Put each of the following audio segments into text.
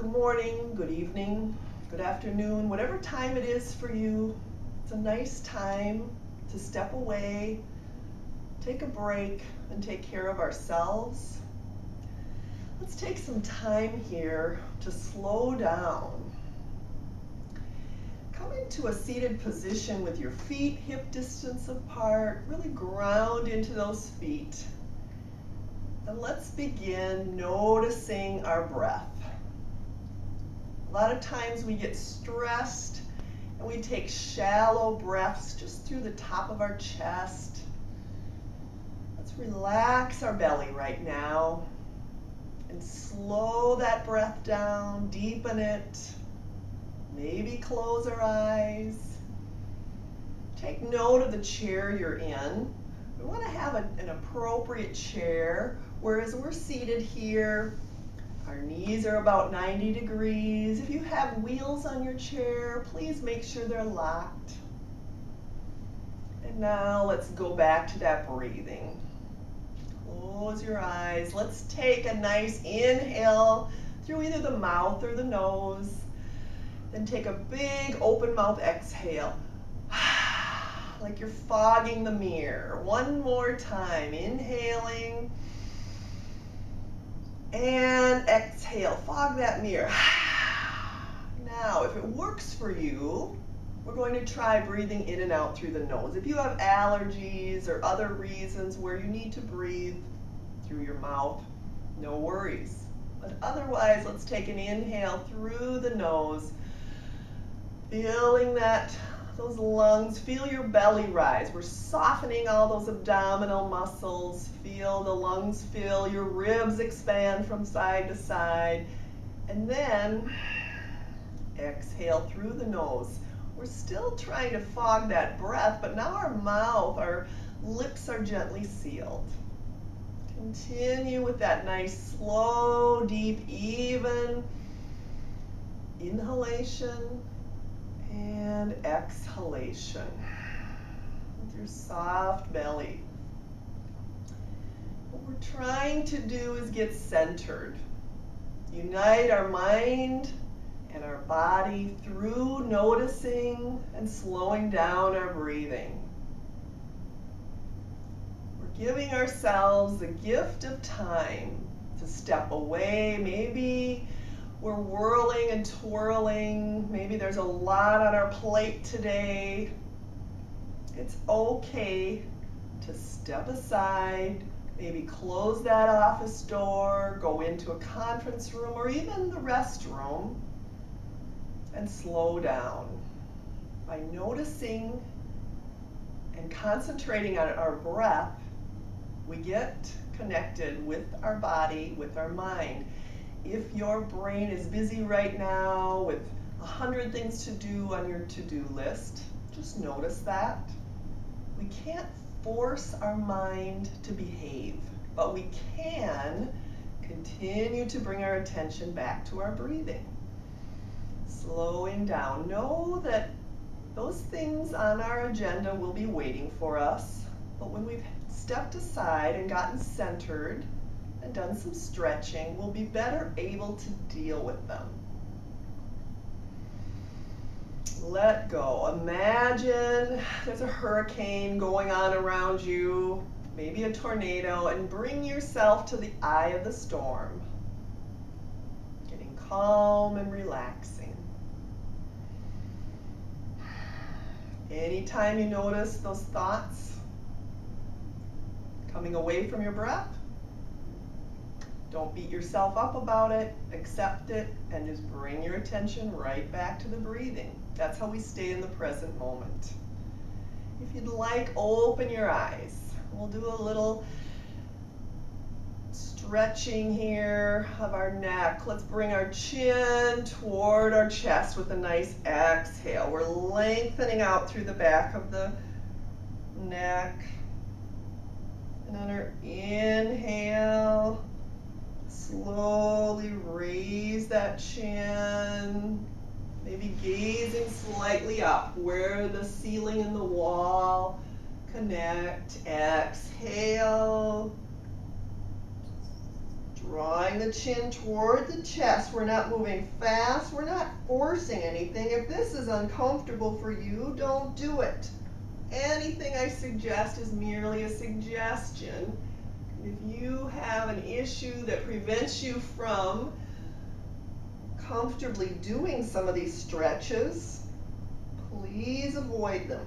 Good morning, good evening, good afternoon, whatever time it is for you. It's a nice time to step away, take a break, and take care of ourselves. Let's take some time here to slow down. Come into a seated position with your feet hip distance apart. Really ground into those feet. And let's begin noticing our breath. A lot of times we get stressed and we take shallow breaths just through the top of our chest. Let's relax our belly right now and slow that breath down, deepen it. Maybe close our eyes. Take note of the chair you're in. We want to have an appropriate chair, whereas we're seated here. Our knees are about 90 degrees. If you have wheels on your chair, please make sure they're locked. And now let's go back to that breathing. Close your eyes. Let's take a nice inhale through either the mouth or the nose. Then take a big open mouth exhale. Like you're fogging the mirror. One more time. Inhaling. And exhale, fog that mirror. Now, if it works for you, we're going to try breathing in and out through the nose. If you have allergies or other reasons where you need to breathe through your mouth, no worries. But otherwise, let's take an inhale through the nose, feeling those lungs, feel your belly rise. We're softening all those abdominal muscles. Feel the lungs fill, your ribs expand from side to side. And then exhale through the nose. We're still trying to fog that breath, but now our mouth, our lips are gently sealed. Continue with that nice, slow, deep, even inhalation and exhalation with your soft belly. What we're trying to do is get centered. Unite our mind and our body through noticing and slowing down our breathing. We're giving ourselves the gift of time to step away. Maybe we're whirling and twirling. Maybe there's a lot on our plate today. It's okay to step aside, maybe close that office door, go into a conference room or even the restroom and slow down. By noticing and concentrating on our breath, we get connected with our body, with our mind. If your brain is busy right now with 100 things to do on your to-do list, just notice that. We can't force our mind to behave, but we can continue to bring our attention back to our breathing. Slowing down. Know that those things on our agenda will be waiting for us, but when we've stepped aside and gotten centered and done some stretching, we'll be better able to deal with them. Let go. Imagine there's a hurricane going on around you, maybe a tornado, and bring yourself to the eye of the storm. Getting calm and relaxing. Anytime you notice those thoughts coming away from your breath, don't beat yourself up about it, accept it, and just bring your attention right back to the breathing. That's how we stay in the present moment. If you'd like, open your eyes. We'll do a little stretching here of our neck. Let's bring our chin toward our chest with a nice exhale. We're lengthening out through the back of the neck. And on our inhale, slowly raise that chin, maybe gazing slightly up where the ceiling and the wall connect. Exhale, Drawing the chin toward the chest. We're not moving fast. We're not forcing anything. If this is uncomfortable for you, don't do it. Anything I suggest is merely a suggestion. If you have an issue that prevents you from comfortably doing some of these stretches, please avoid them.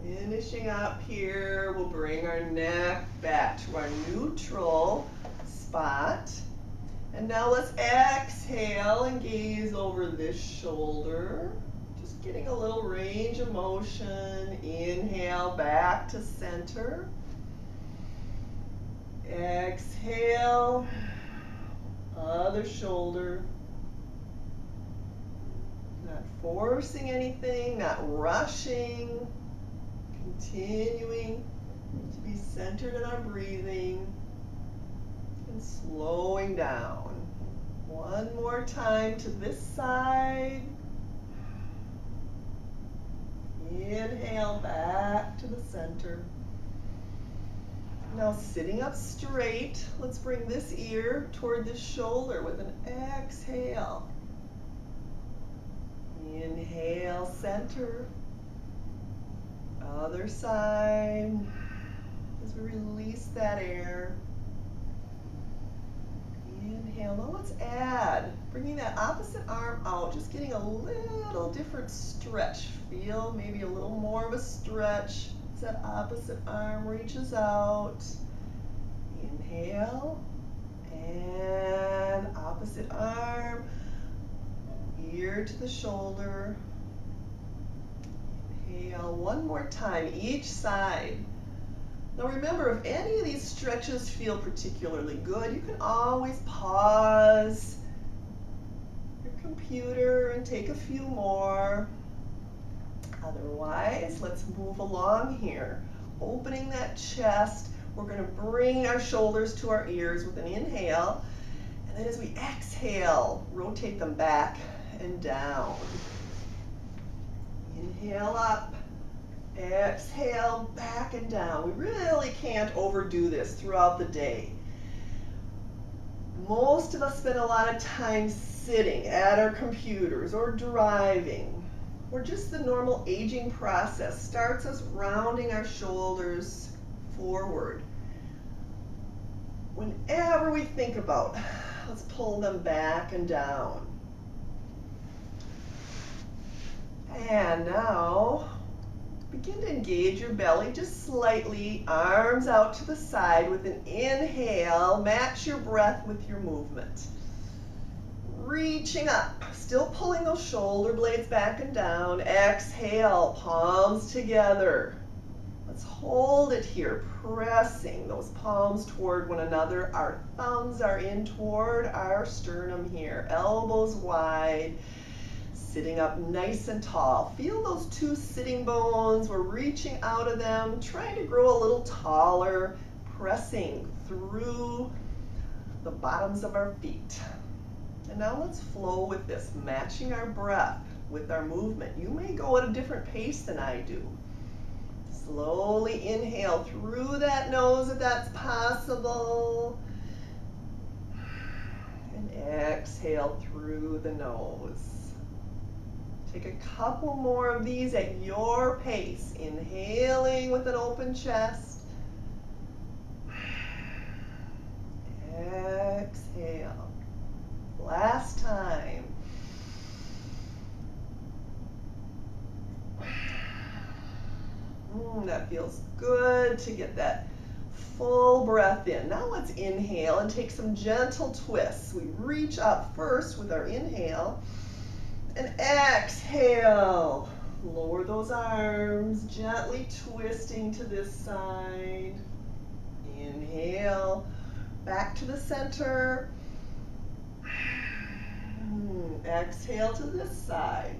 Finishing up here, we'll bring our neck back to our neutral spot. And now let's exhale and gaze over this shoulder. Just getting a little range of motion. Inhale back to center. Exhale, other shoulder. Not forcing anything, not rushing. Continuing to be centered in our breathing and slowing down. One more time to this side. Inhale back to the center. Now sitting up straight, let's bring this ear toward this shoulder with an exhale. Inhale, center. Other side, as we release that air. Inhale, now let's add, bringing that opposite arm out, just getting a little different stretch. Feel maybe a little more of a stretch as that opposite arm reaches out. Inhale, and opposite arm, ear to the shoulder. Inhale, one more time, each side. Now remember, if any of these stretches feel particularly good, you can always pause your computer and take a few more. Otherwise, let's move along here. Opening that chest, we're going to bring our shoulders to our ears with an inhale. And then as we exhale, rotate them back and down. Inhale up, exhale back and down. We really can't overdo this throughout the day. Most of us spend a lot of time sitting at our computers or driving, or just the normal aging process starts us rounding our shoulders forward. Whenever we think about, let's pull them back and down. And now, begin to engage your belly just slightly, arms out to the side with an inhale. Match your breath with your movement. Reaching up, still pulling those shoulder blades back and down. Exhale, palms together. Let's hold it here, pressing those palms toward one another. Our thumbs are in toward our sternum here, elbows wide. Sitting up nice and tall. Feel those two sitting bones. We're reaching out of them, trying to grow a little taller, pressing through the bottoms of our feet. And now let's flow with this, matching our breath with our movement. You may go at a different pace than I do. Slowly inhale through that nose if that's possible. And exhale through the nose. Take a couple more of these at your pace. Inhaling with an open chest. Exhale. Last time. That feels good to get that full breath in. Now let's inhale and take some gentle twists. We reach up first with our inhale. And exhale, lower those arms, gently twisting to this side. Inhale, back to the center. Exhale to this side.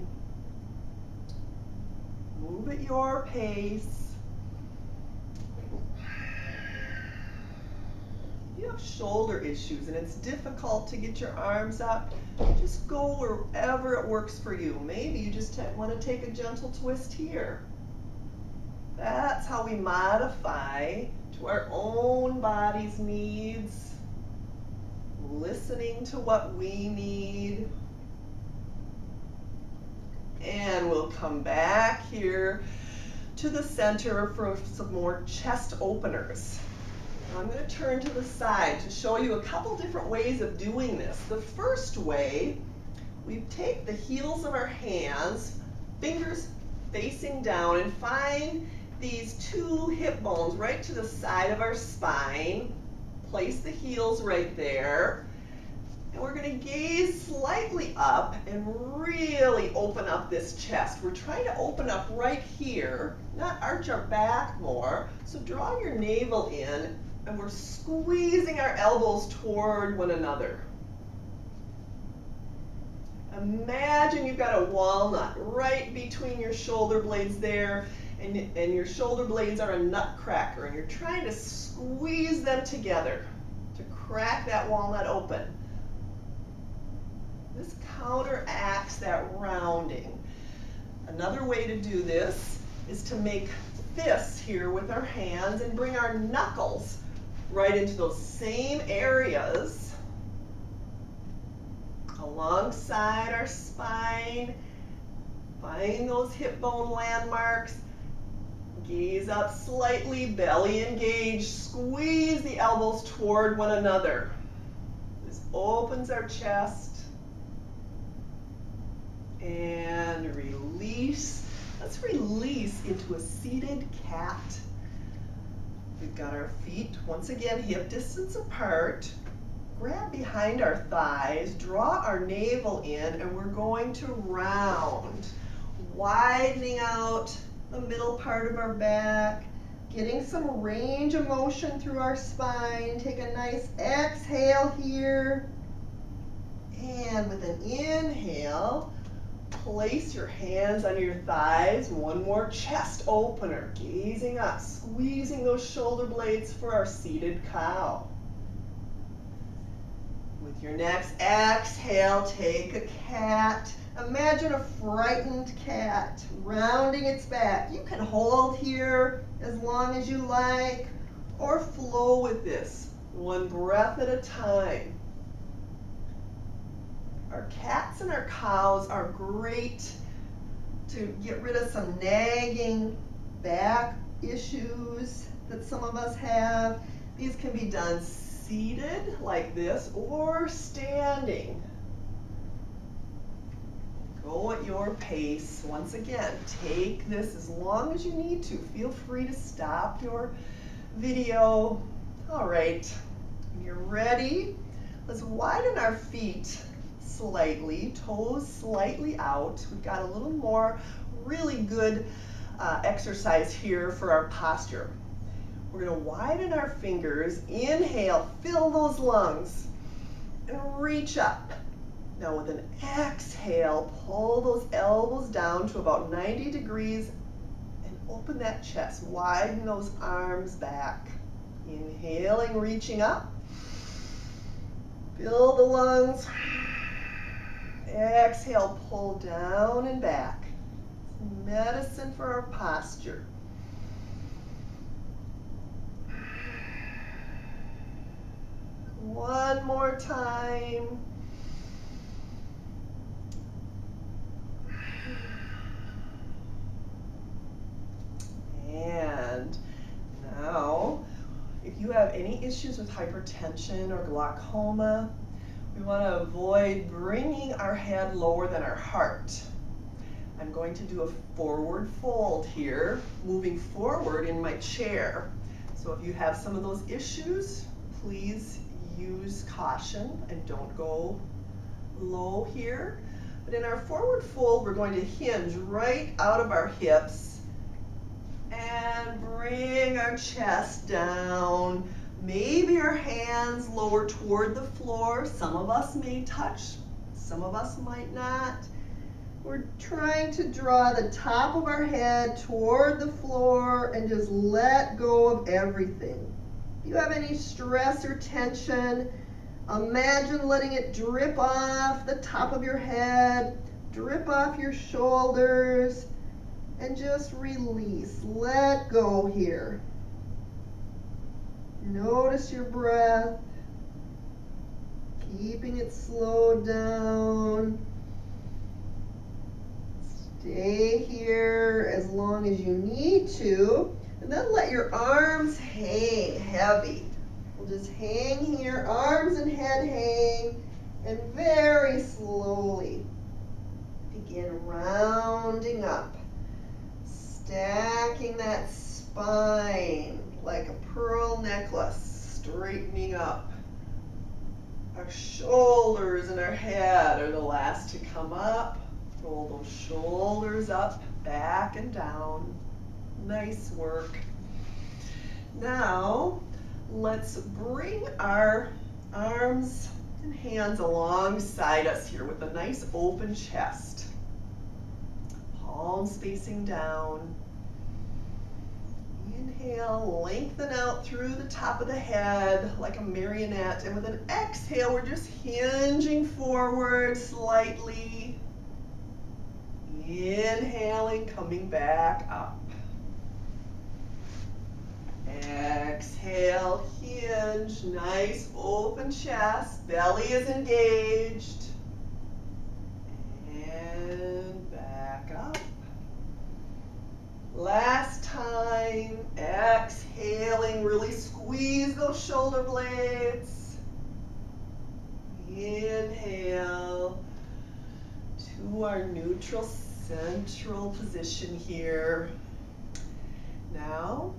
Move at your pace. If you have shoulder issues and it's difficult to get your arms up, just go wherever it works for you. Maybe you just want to take a gentle twist here. That's how we modify to to our own body's needs, listening to what we need. And we'll come back here to the center for some more chest openers. I'm going to turn to the side to show you a couple different ways of doing this. The first way, we take the heels of our hands, fingers facing down, and find these two hip bones right to the side of our spine. Place the heels right there. And we're going to gaze slightly up and really open up this chest. We're trying to open up right here, not arch our back more. So draw your navel in, and we're squeezing our elbows toward one another. Imagine you've got a walnut right between your shoulder blades there, and your shoulder blades are a nutcracker, and you're trying to squeeze them together to crack that walnut open. This counteracts that rounding. Another way to do this is to make fists here with our hands and bring our knuckles right into those same areas alongside our spine. Find those hip bone landmarks. Gaze up slightly, belly engaged. Squeeze the elbows toward one another. This opens our chest. And release. Let's release into a seated cat. We've got our feet, once again, hip distance apart. Grab behind our thighs, draw our navel in, and we're going to round, widening out the middle part of our back, getting some range of motion through our spine. Take a nice exhale here. And with an inhale, place your hands under your thighs. One more chest opener, gazing up, squeezing those shoulder blades for our seated cow. With your next exhale, take a cat. Imagine a frightened cat rounding its back. You can hold here as long as you like, or flow with this, one breath at a time. Our cats and our cows are great to get rid of some nagging back issues that some of us have. These can be done seated like this or standing. Go at your pace. Once again, take this as long as you need to. Feel free to stop your video. All right, when you're ready, let's widen our feet slightly, toes slightly out. We've got a little more really good exercise here for our posture. We're going to widen our fingers, inhale, fill those lungs, and reach up. Now with an exhale, pull those elbows down to about 90 degrees and open that chest, widen those arms back. Inhaling, reaching up, fill the lungs. Exhale, pull down and back. Medicine for our posture. One more time. And now, if you have any issues with hypertension or glaucoma, we want to avoid bringing our head lower than our heart. I'm going to do a forward fold here, moving forward in my chair. So if you have some of those issues, please use caution and don't go low here. But in our forward fold, we're going to hinge right out of our hips and bring our chest down. Maybe our hands lower toward the floor. Some of us may touch, some of us might not. We're trying to draw the top of our head toward the floor and just let go of everything. If you have any stress or tension, imagine letting it drip off the top of your head, drip off your shoulders, and just release. Let go here. Notice your breath, keeping it slowed down. Stay here as long as you need to, and then let your arms hang heavy. We'll just hang here, arms and head hang, and very slowly begin rounding up, stacking that spine like a pearl necklace, straightening up. Our shoulders and our head are the last to come up. Roll those shoulders up, back and down. Nice work. Now, let's bring our arms and hands alongside us here with a nice open chest. Palms facing down. Inhale, lengthen out through the top of the head like a marionette. And with an exhale, we're just hinging forward slightly. Inhaling, coming back up. Exhale, hinge, nice open chest, belly is engaged. And back up. Last time, exhaling, really squeeze those shoulder blades. Inhale to our neutral central position here. Now,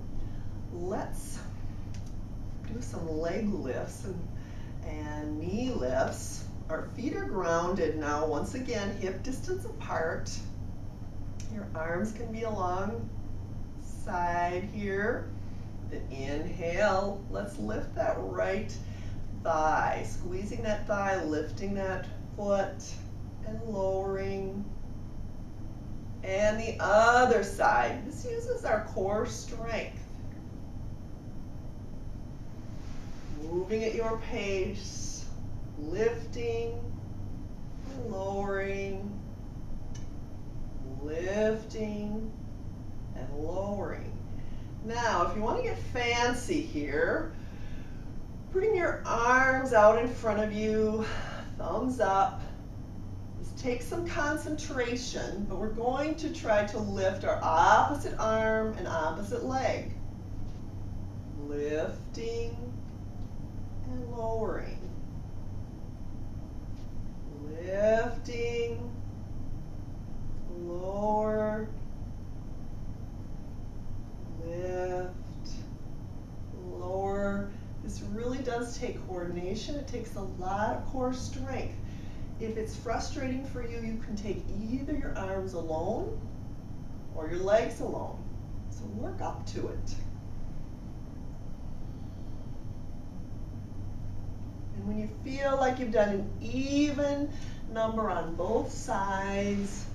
let's do some leg lifts and knee lifts. Our feet are grounded now, once again, hip distance apart. Your arms can be along side here. The inhale, let's lift that right thigh, squeezing that thigh, lifting that foot and lowering. And the other side, this uses our core strength. Moving at your pace, lifting and lowering, lifting and lowering. Now, if you want to get fancy here, bring your arms out in front of you, thumbs up. This takes some concentration, but we're going to try to lift our opposite arm and opposite leg. Lifting and lowering. Lifting, lower, lift, lower. This really does take coordination. It takes a lot of core strength. If it's frustrating for you, you can take either your arms alone or your legs alone. So work up to it. And when you feel like you've done an even number on both sides,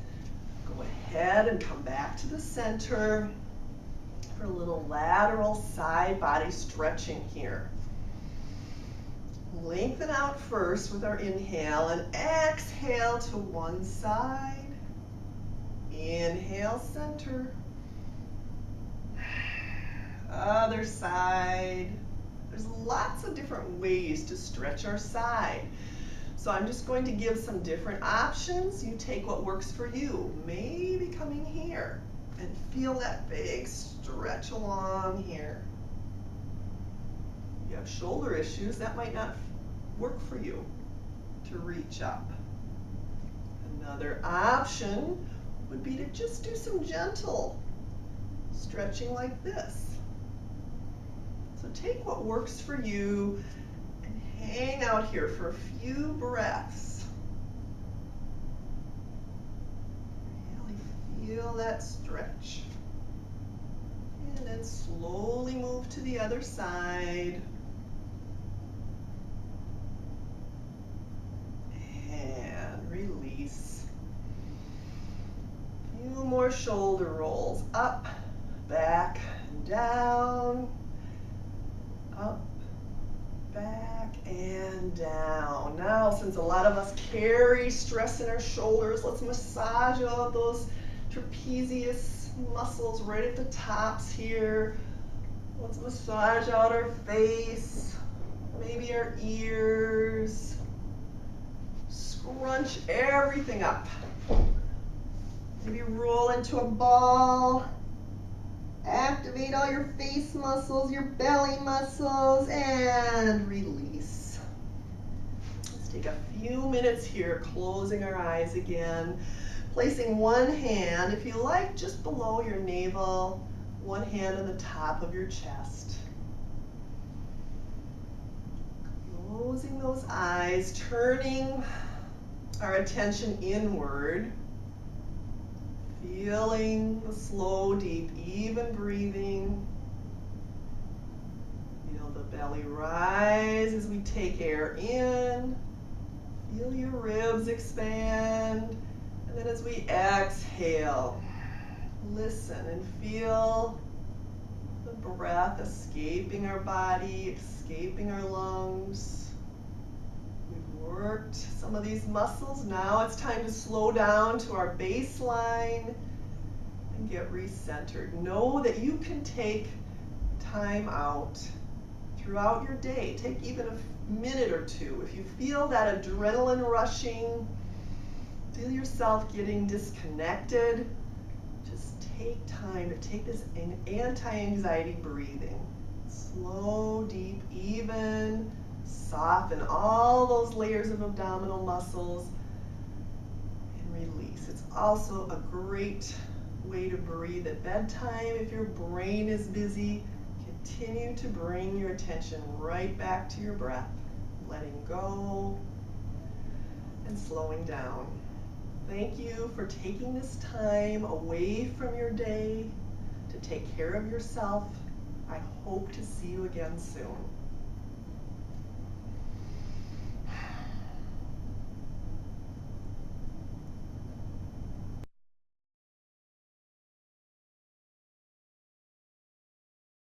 go ahead and come back to the center for a little lateral side body stretching here. Lengthen out first with our inhale and exhale to one side. Inhale, center. Other side. There's lots of different ways to stretch our side. So I'm just going to give some different options. You take what works for you. Maybe coming here and feel that big stretch along here. If you have shoulder issues, that might not work for you to reach up. Another option would be to just do some gentle stretching like this. So take what works for you and hang out here for a few breaths. Really feel that stretch. And then slowly move to the other side. And release. A few more shoulder rolls. Up, back, and down. Up, back, and down. Now, since a lot of us carry stress in our shoulders, let's massage all of those trapezius muscles right at the tops here. Let's massage out our face, maybe our ears. Scrunch everything up. Maybe roll into a ball. Activate all your face muscles, your belly muscles, and release. Let's take a few minutes here, closing our eyes again. Placing one hand, if you like, just below your navel, one hand on the top of your chest. Closing those eyes, turning our attention inward. Feeling the slow, deep, even breathing. Feel the belly rise as we take air in. Feel your ribs expand. And then as we exhale, listen and feel the breath escaping our body, escaping our lungs. We've worked some of these muscles. Now it's time to slow down to our baseline and get recentered. Know that you can take time out throughout your day. Take even a minute or two. If you feel that adrenaline rushing, feel yourself getting disconnected, just take time to take this anti-anxiety breathing. Slow, deep, even. Soften all those layers of abdominal muscles and release. It's also a great way to breathe at bedtime. If your brain is busy, continue to bring your attention right back to your breath, letting go and slowing down. Thank you for taking this time away from your day to take care of yourself. I hope to see you again soon.